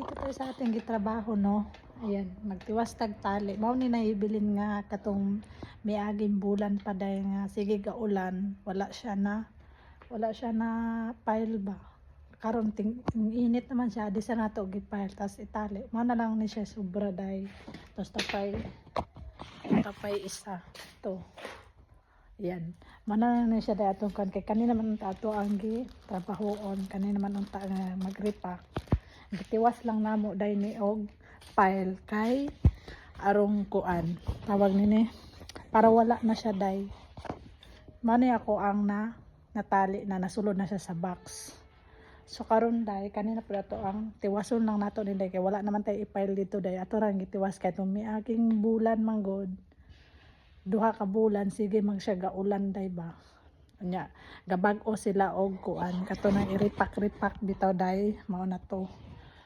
dito tayo sa ating gitrabaho, no. Ayan, magtiwas tag tali. Mao ni nahibilin nga katong miaging bulan pa day nga sige ga ulan, wala siya na pile ba. Karon init naman siya, di sa nato gipile tas itali. Mao na lang ni siya sobra day. Tas tapay isa to. Yan. Mana na siya day atong kan kay kanina man ato ang trabahoon, kanina man unta nga magrepack. Gitiwas lang namo day ni og pile kay arong kuan. Tawag nini para wala na siya day. Mani ako ang natali na nasulod na siya sa box. So karon day kanina pala to ang tiwason lang nato ni day kay wala naman tay i-pile dito day. Ato ra gitiwas kay tong miaging bulan manggod. Duha ka bulan sige magsiya ulan day ba. Nya gabag-o sila og kuan kato nang i-repack bitaw day mao na to.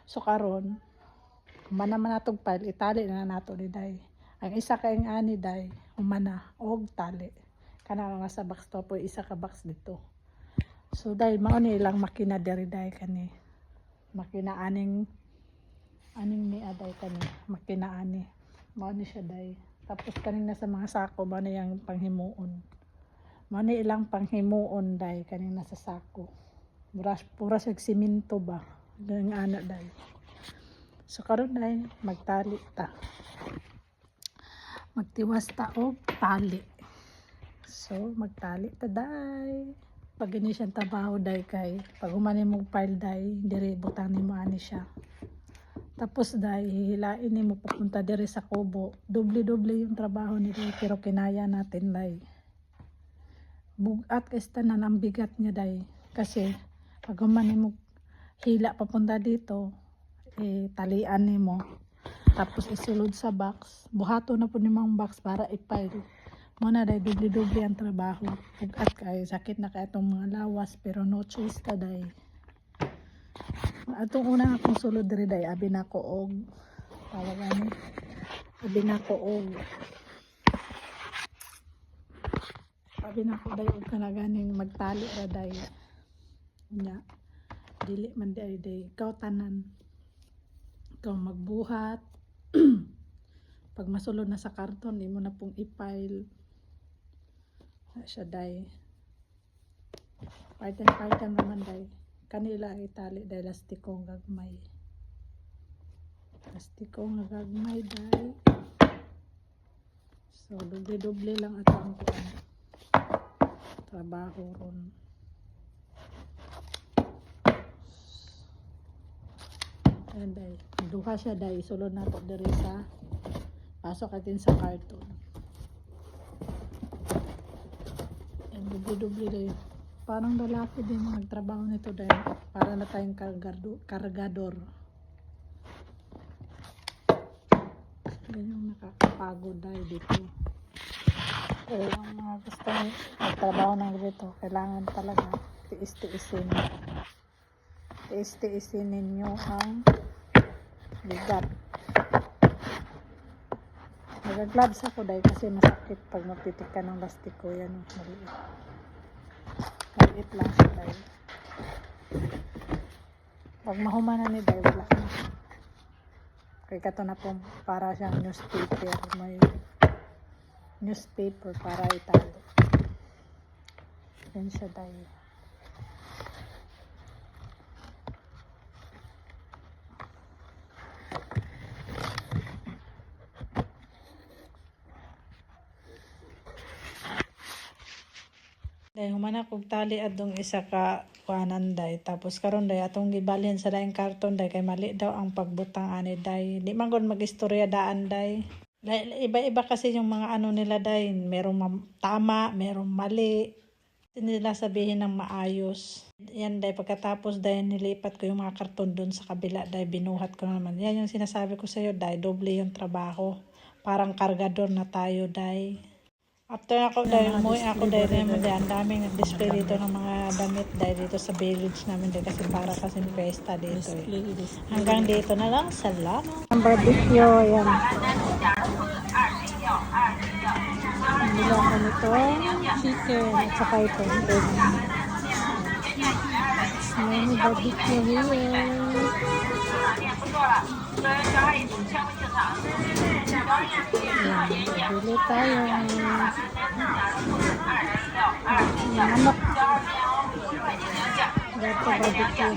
So karon humana man natong pile itali na nato ni day. Ang isa kay ani day humana og tali. Kana nga sa box to po isa ka box dito. So day mao ni ilang makina diri day kani. Makina aning ni aday kani makina ani. Mao ni siya day. Tapos kanina sa mga sako mao ni yang panghimuon. Mao ni ilang panghimuon day kanina sa sako. Pura sa simento ba. Ang ana day. So karon day magtali ta. Magtiwas ta og tali. So magtali ta day. Pag ini siyang trabaho day kay pag humani mo file day dire butang nimo ani siya. Tapos day hihilain nimo papunta dire sa kubo. Doble yung trabaho nito pero kinaya natin day. Bugat kasi tanan ang bigat niya day kasi pag humani mo hila papunta dito talian nimo tapos isulod sa box buhato na po nimang box para i-file mo na day doble ang trabaho bugat kay sakit na kay itong mga lawas pero no choice ta day atong una akong sulod diri day abi nako og tawagan abi nako day og kanaganing magtali ra day nya dili man day ikaw tanan ikaw magbuhat pag masulod na sa karton imo na pong i-file siya day partan naman day kanila itali day lastikong gagmay day so doble lang ato ang trabaho ron. Ayan day, duha siya day, sulod nato diri sa pasok atin sa karton. Ayan, doble day. Parang lalaki din magtrabaho nito day, para na tayong kargador. Ganyan nakakapagod day dito. Kaya ang mga gusto magtrabaho ng dito, kailangan talaga tiis-tiisin ninyo ang bigat. Nag-gloves ako dahil kasi masakit pag magtitik ka ng lastiko. Yan o, maliit lang siya dahil pag mahuma na ni dahil wala na kaya kato na po para siyang newspaper, may newspaper para italo yan siya dahil day humana kog tali adtong isa ka kuanan day tapos karon day atong gibalhin sa daing karton day kay mali daw ang pagbutang ani day di man gud magistorya daan day iba-iba kasi yung mga ano nila day merong tama merong mali nila sabihin ng maayos yan day pagkatapos day nilipat ko yung mga karton dun sa kabila day binuhat ko naman yan yung sinasabi ko sa iyo day doble yung trabaho parang kargador na tayo day. After ako dahil umuwi ako dahil naman ang daming display dito ng mga damit dahil dito sa village namin dahil kasi para kasi fiesta dito Hanggang dito na lang. Salamat. Ang barbecue, yan. Bila ko nito, chicken at saka ito. May barbecue here. bili tayo. Manok. Gato barbecue.